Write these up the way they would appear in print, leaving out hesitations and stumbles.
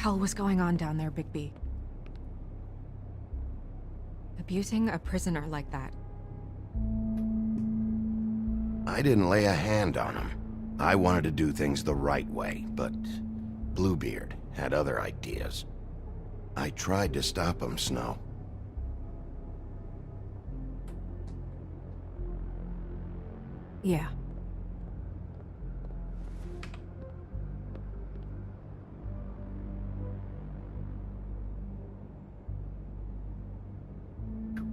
hell was going on down there, Bigby? Abusing a prisoner like that. I didn't lay a hand on him. I wanted to do things the right way, but Bluebeard had other ideas. I tried to stop him, Snow. Yeah.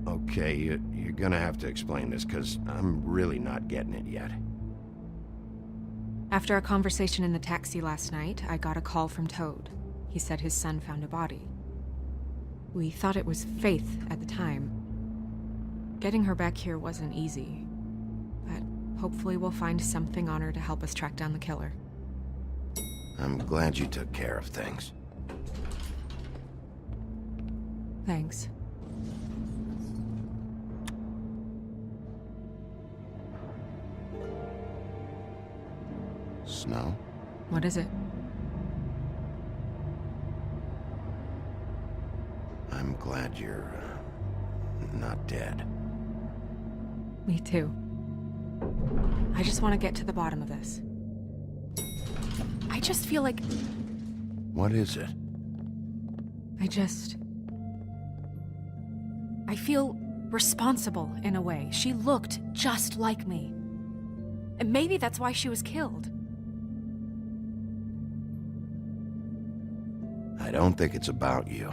Okay, you're gonna have to explain this, because I'm really not getting it yet. After a conversation in the taxi last night, I got a call from Toad. He said his son found a body. We thought it was Faith at the time. Getting her back here wasn't easy, but hopefully we'll find something on her to help us track down the killer. I'm glad you took care of things. Thanks. Snow? What is it? I'm glad you're not dead. Me too. I just want to get to the bottom of this. I just feel like... What is it? I feel responsible in a way. She looked just like me. And maybe that's why she was killed. I don't think it's about you.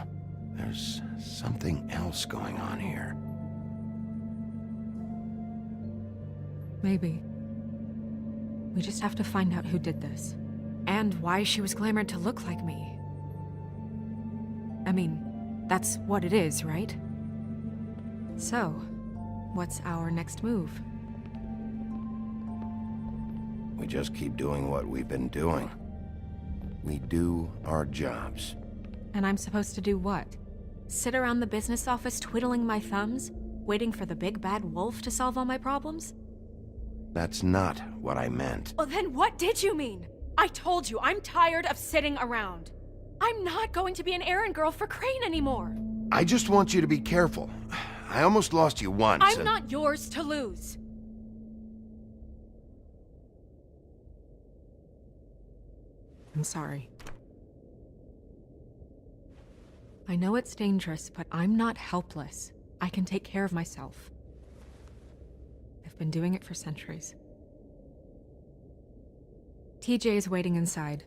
There's something else going on here. Maybe. We just have to find out who did this. And why she was glamored to look like me. I mean, that's what it is, right? So, what's our next move? We just keep doing what we've been doing. We do our jobs. And I'm supposed to do what? Sit around the business office twiddling my thumbs, waiting for the big bad wolf to solve all my problems? That's not what I meant. Well, then what did you mean? I told you, I'm tired of sitting around. I'm not going to be an errand girl for Crane anymore. I just want you to be careful. I almost lost you once. I'm not yours to lose. I'm sorry. I know it's dangerous, but I'm not helpless. I can take care of myself. I've been doing it for centuries. TJ is waiting inside.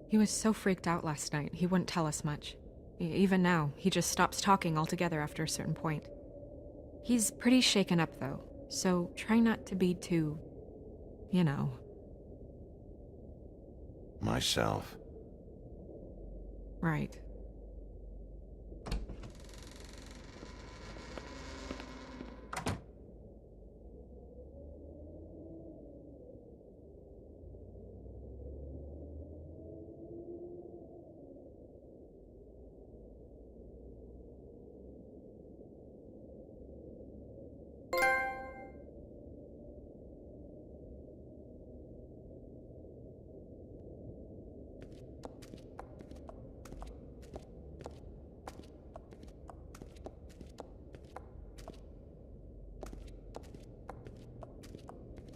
He was so freaked out last night, he wouldn't tell us much. Even now, he just stops talking altogether after a certain point. He's pretty shaken up, though, so try not to be too... you know. Myself. Right.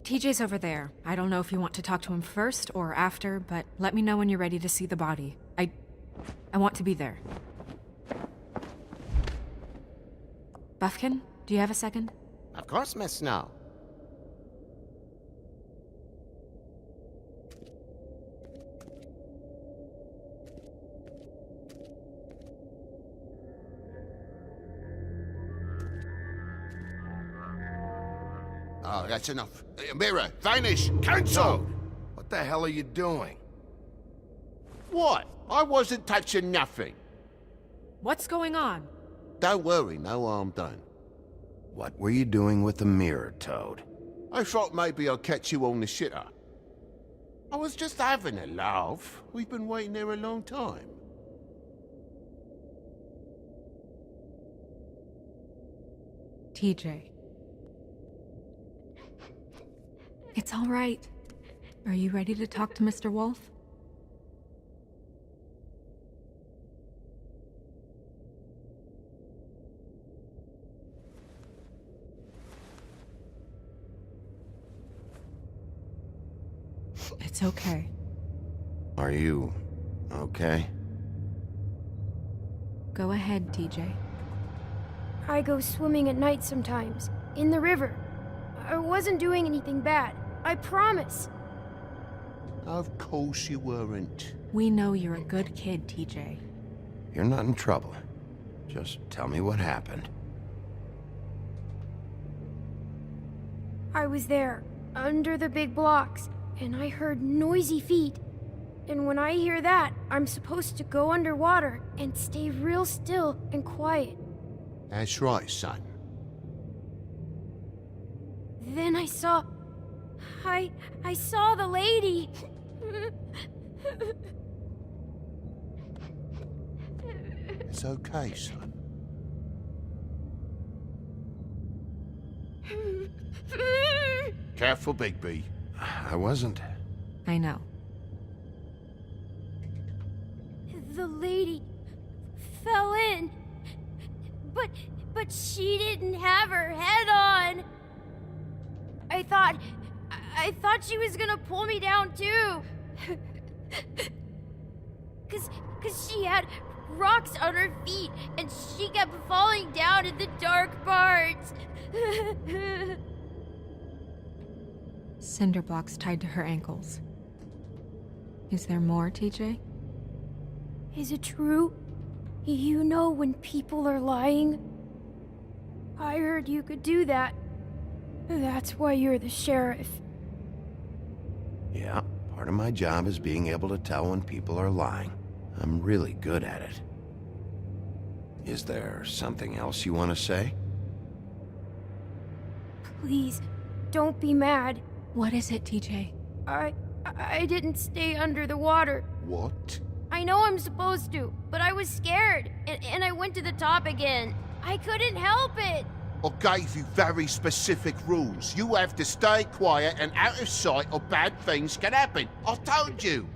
TJ's over there. I don't know if you want to talk to him first or after, but let me know when you're ready to see the body. I want to be there. Buffkin, do you have a second? Of course, Miss Snow. Oh, that's enough. Mirror, vanish, cancel! What the hell are you doing? What? I wasn't touching nothing. What's going on? Don't worry, no harm done. What were you doing with the mirror, Toad? I thought maybe I'd catch you on the shitter. I was just having a laugh. We've been waiting there a long time. TJ. It's all right. Are you ready to talk to Mr. Wolf? It's okay. Are you okay? Go ahead, TJ. I go swimming at night sometimes, in the river. I wasn't doing anything bad, I promise. Of course you weren't. We know you're a good kid, TJ. You're not in trouble. Just tell me what happened. I was there, under the big blocks, and I heard noisy feet. And when I hear that, I'm supposed to go underwater and stay real still and quiet. That's right, son. Then I saw the lady. It's okay, son. Careful, Bigby. I wasn't. I know. The lady fell in. But she didn't have her head on. I thought she was gonna pull me down too. Cause she had rocks on her feet and she kept falling down in the dark parts. Cinder blocks tied to her ankles. Is there more, TJ? Is it true? You know when people are lying? I heard you could do that. That's why you're the sheriff. Yeah, part of my job is being able to tell when people are lying. I'm really good at it. Is there something else you want to say? Please, don't be mad. What is it, TJ? I didn't stay under the water. What? I know I'm supposed to, but I was scared, and I went to the top again. I couldn't help it. I gave you very specific rules. You have to stay quiet and out of sight or bad things can happen. I told you.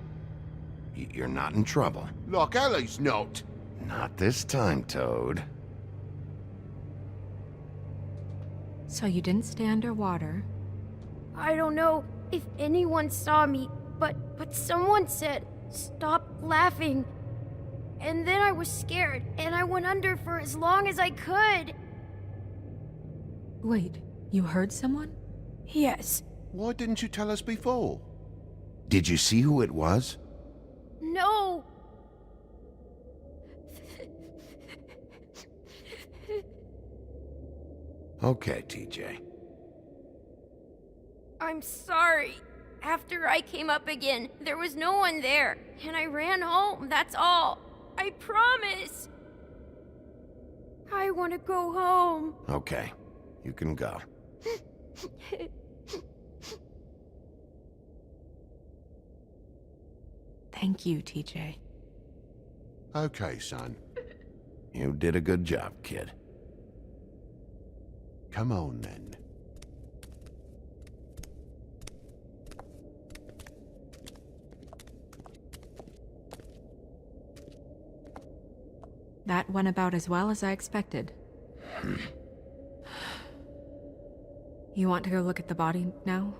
You're not in trouble. Like Ellie's not. Not this time, Toad. So you didn't stay underwater. I don't know if anyone saw me, but someone said, "Stop laughing." And then I was scared, and I went under for as long as I could. Wait, you heard someone? Yes. Why didn't you tell us before? Did you see who it was? No. Okay, TJ. I'm sorry. After I came up again, there was no one there, and I ran home, that's all. I promise. I want to go home. Okay, you can go. Thank you, TJ. Okay, son. You did a good job, kid. Come on, then. That went about as well as I expected. You want to go look at the body now?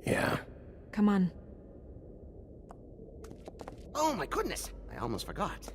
Yeah. Come on. Oh my goodness, I almost forgot.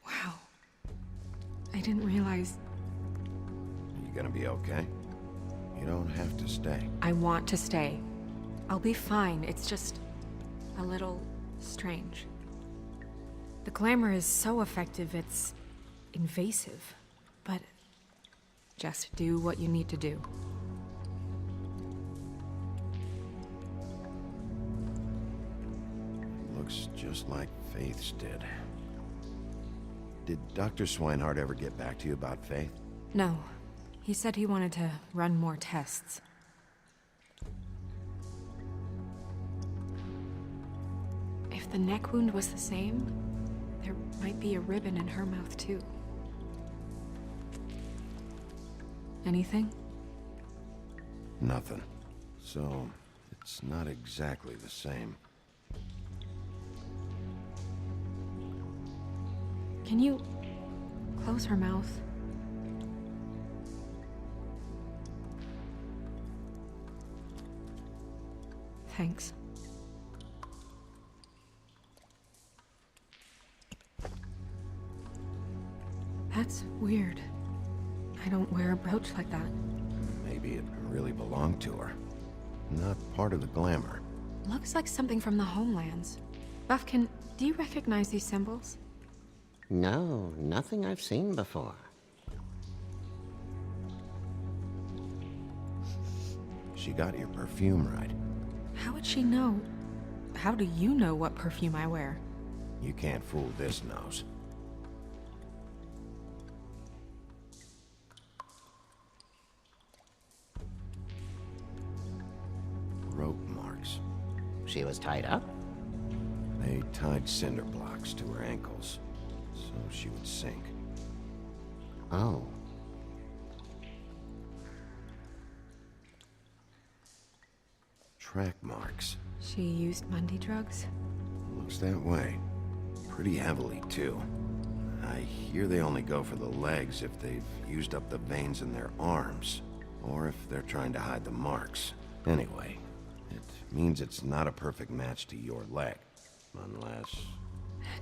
Wow. I didn't realize. You gonna be okay? You don't have to stay. I want to stay. I'll be fine. It's just. a little strange. The glamour is so effective, it's invasive. But just do what you need to do. Looks just like Faith's did. Did Dr. Swinehart ever get back to you about Faith? No. He said he wanted to run more tests. If the neck wound was the same, there might be a ribbon in her mouth too. Anything? Nothing. So, it's not exactly the same. Can you close her mouth? Thanks. That's weird. I don't wear a brooch like that. Maybe it really belonged to her. Not part of the glamour. Looks like something from the homelands. Buffkin, do you recognize these symbols? No, nothing I've seen before. She got your perfume right. How would she know? How do you know what perfume I wear? You can't fool this nose. Rope marks. She was tied up? They tied cinder blocks to her ankles, so she would sink. Oh. Track marks. She used Mundy drugs? Looks that way. Pretty heavily, too. I hear they only go for the legs if they've used up the veins in their arms, or if they're trying to hide the marks. Anyway, it means it's not a perfect match to your leg, unless...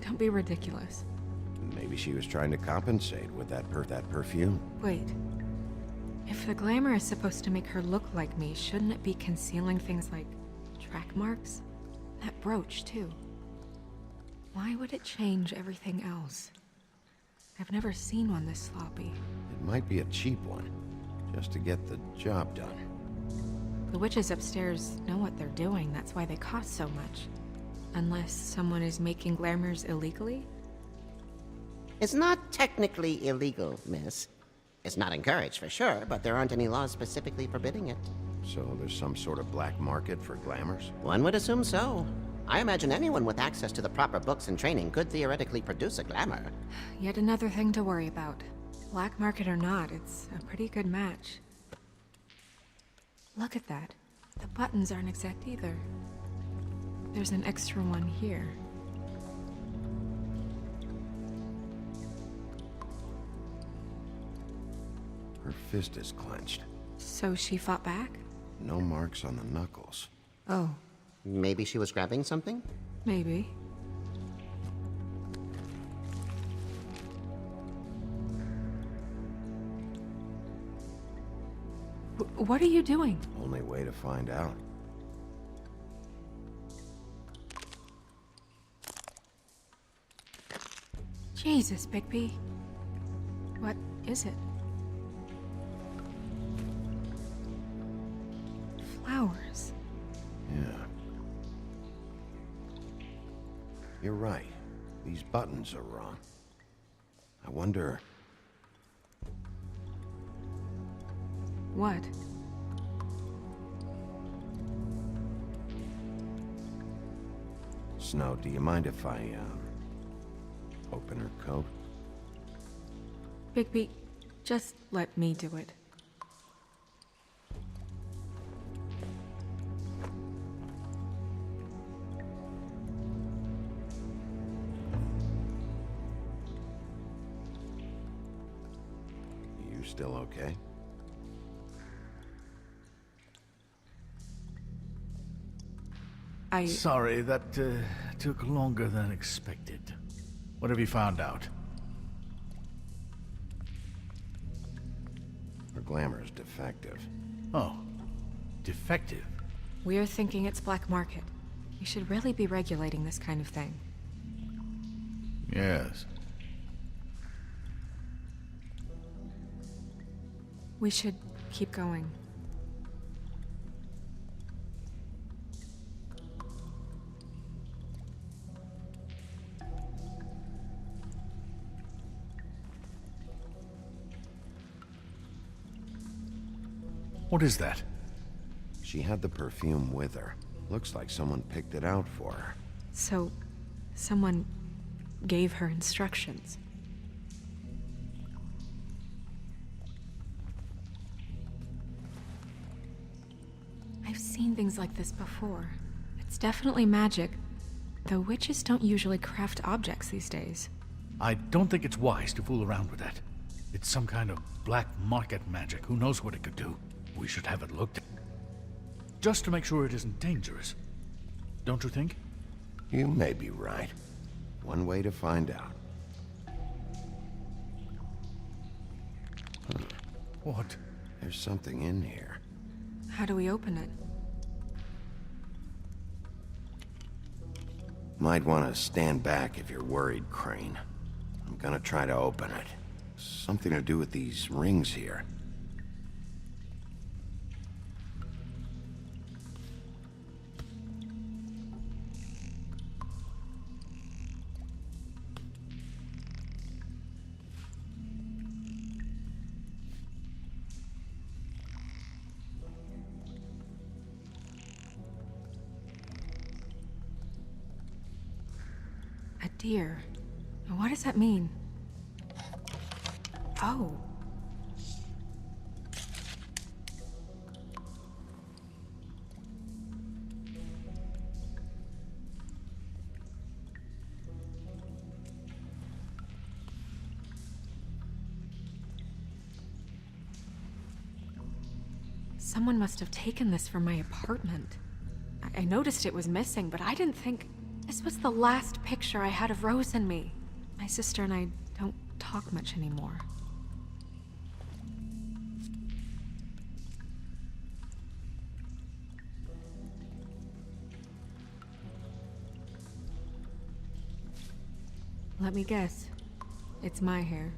Don't be ridiculous. Maybe she was trying to compensate with that perfume. Wait. If the glamour is supposed to make her look like me, shouldn't it be concealing things like track marks? That brooch, too. Why would it change everything else? I've never seen one this sloppy. It might be a cheap one, just to get the job done. The witches upstairs know what they're doing, that's why they cost so much. Unless someone is making glamours illegally? It's not technically illegal, miss. It's not encouraged for sure, but there aren't any laws specifically forbidding it. So there's some sort of black market for glamours? One would assume so. I imagine anyone with access to the proper books and training could theoretically produce a glamour. Yet another thing to worry about. Black market or not, it's a pretty good match. Look at that. The buttons aren't exact either. There's an extra one here. Her fist is clenched. So she fought back? No marks on the knuckles. Oh, Maybe she was grabbing something? maybe. What are you doing? Only way to find out. Jesus, Bigby. What is it? Flowers. Yeah. You're right. These buttons are wrong. I wonder... What? Snow, do you mind if I, open her coat? Bigby, just let me do it. You still okay? Sorry, that took longer than expected. What have you found out? Her glamour is defective. Oh, defective. We're thinking it's black market. We should really be regulating this kind of thing. Yes. We should keep going. What is that? She had the perfume with her. Looks like someone picked it out for her. So, someone gave her instructions. I've seen things like this before. It's definitely magic, though witches don't usually craft objects these days. I don't think it's wise to fool around with that. It's some kind of black market magic. Who knows what it could do? We should have it looked at. Just to make sure it isn't dangerous. Don't you think? You may be right. One way to find out. What? There's something in here. How do we open it? Might want to stand back if you're worried, Crane. I'm gonna try to open it. Something to do with these rings here. A deer. What does that mean? Oh. Someone must have taken this from my apartment. I noticed it was missing, but I didn't think... This was the last picture I had of Rose and me. My sister and I don't talk much anymore. Let me guess. It's my hair.